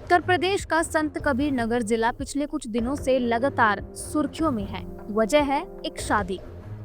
उत्तर प्रदेश का संत कबीर नगर जिला पिछले कुछ दिनों से लगातार सुर्खियों में है। वजह है एक शादी।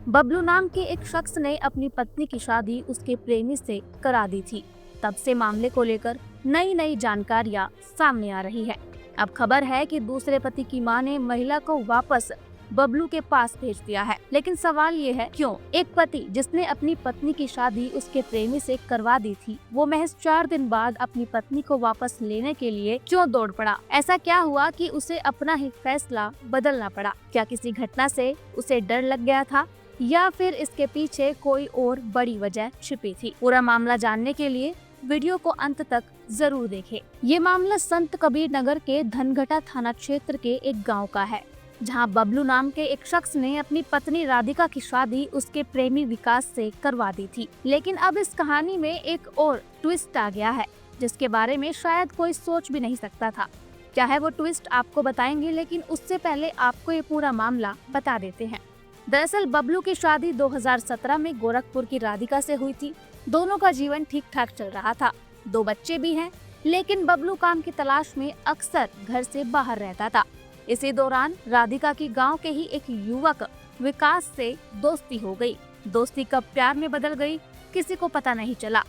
बबलू नाम के एक शख्स ने अपनी पत्नी की शादी उसके प्रेमी से करा दी थी। तब से मामले को लेकर नई नई जानकारियां सामने आ रही है। अब खबर है कि दूसरे पति की मां ने महिला को वापस बबलू के पास भेज दिया है। लेकिन सवाल ये है, क्यों एक पति जिसने अपनी पत्नी की शादी उसके प्रेमी से करवा दी थी, वो महज 4 दिन बाद अपनी पत्नी को वापस लेने के लिए क्यों दौड़ पड़ा? ऐसा क्या हुआ कि उसे अपना ही फैसला बदलना पड़ा? क्या किसी घटना से उसे डर लग गया था या फिर इसके पीछे कोई और बड़ी वजह छिपी थी? पूरा मामला जानने के लिए वीडियो को अंत तक जरूर देखें। ये मामला संत कबीर नगर के धनघटा थाना क्षेत्र के एक गाँव का है, जहां बबलू नाम के एक शख्स ने अपनी पत्नी राधिका की शादी उसके प्रेमी विकास से करवा दी थी। लेकिन अब इस कहानी में एक और ट्विस्ट आ गया है, जिसके बारे में शायद कोई सोच भी नहीं सकता था। क्या है वो ट्विस्ट, आपको बताएंगे, लेकिन उससे पहले आपको ये पूरा मामला बता देते हैं। दरअसल बबलू की शादी 2017 में गोरखपुर की राधिका से हुई थी। दोनों का जीवन ठीक ठाक चल रहा था, 2 बच्चे भी हैं। लेकिन बबलू काम की तलाश में अक्सर घर से बाहर रहता था। इसी दौरान राधिका की गांव के ही एक युवक विकास से दोस्ती हो गई। दोस्ती कब प्यार में बदल गई, किसी को पता नहीं चला।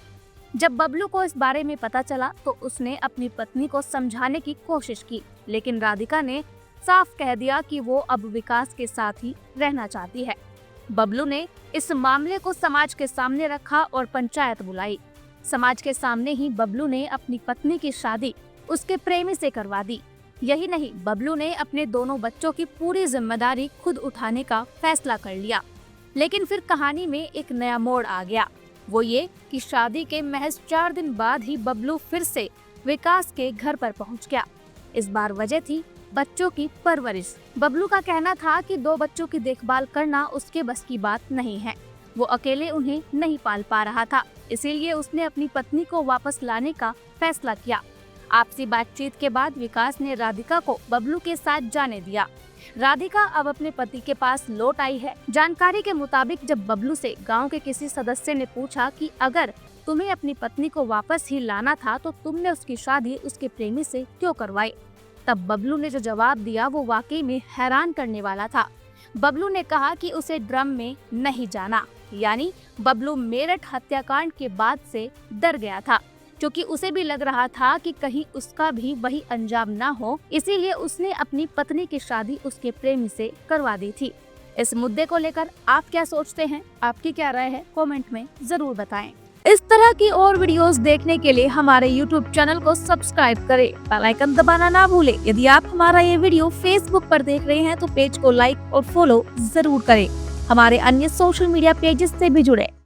जब बबलू को इस बारे में पता चला तो उसने अपनी पत्नी को समझाने की कोशिश की, लेकिन राधिका ने साफ कह दिया कि वो अब विकास के साथ ही रहना चाहती है। बबलू ने इस मामले को समाज के सामने रखा और पंचायत बुलाई। समाज के सामने ही बबलू ने अपनी पत्नी की शादी उसके प्रेमी से करवा दी। यही नहीं, बबलू ने अपने दोनों बच्चों की पूरी जिम्मेदारी खुद उठाने का फैसला कर लिया। लेकिन फिर कहानी में एक नया मोड़ आ गया। वो ये कि शादी के महज 4 दिन बाद ही बबलू फिर से विकास के घर पर पहुंच गया। इस बार वजह थी बच्चों की परवरिश। बबलू का कहना था कि 2 बच्चों की देखभाल करना उसके बस की बात नहीं है। वो अकेले उन्हें नहीं पाल पा रहा था, इसीलिए उसने अपनी पत्नी को वापस लाने का फैसला किया। आपसी बातचीत के बाद विकास ने राधिका को बबलू के साथ जाने दिया। राधिका अब अपने पति के पास लौट आई है। जानकारी के मुताबिक जब बबलू से गांव के किसी सदस्य ने पूछा कि अगर तुम्हें अपनी पत्नी को वापस ही लाना था तो तुमने उसकी शादी उसके प्रेमी से क्यों करवाई, तब बबलू ने जो जवाब दिया वो वाकई में हैरान करने वाला था। बबलू ने कहा कि उसे ड्रम में नहीं जाना, यानी बबलू मेरठ हत्याकांड के बाद से डर गया था, क्योंकि उसे भी लग रहा था कि कहीं उसका भी वही अंजाम ना हो। इसीलिए उसने अपनी पत्नी की शादी उसके प्रेमी से करवा दी थी। इस मुद्दे को लेकर आप क्या सोचते हैं? आपकी क्या राय है? कमेंट में जरूर बताएं। इस तरह की और वीडियोस देखने के लिए हमारे YouTube चैनल को सब्सक्राइब करें, बेल आइकन दबाना ना भूलें। यदि आप हमारा ये वीडियो Facebook पर देख रहे हैं तो पेज को लाइक और फॉलो जरूर करें। हमारे अन्य सोशल मीडिया पेजेस से भी जुड़े।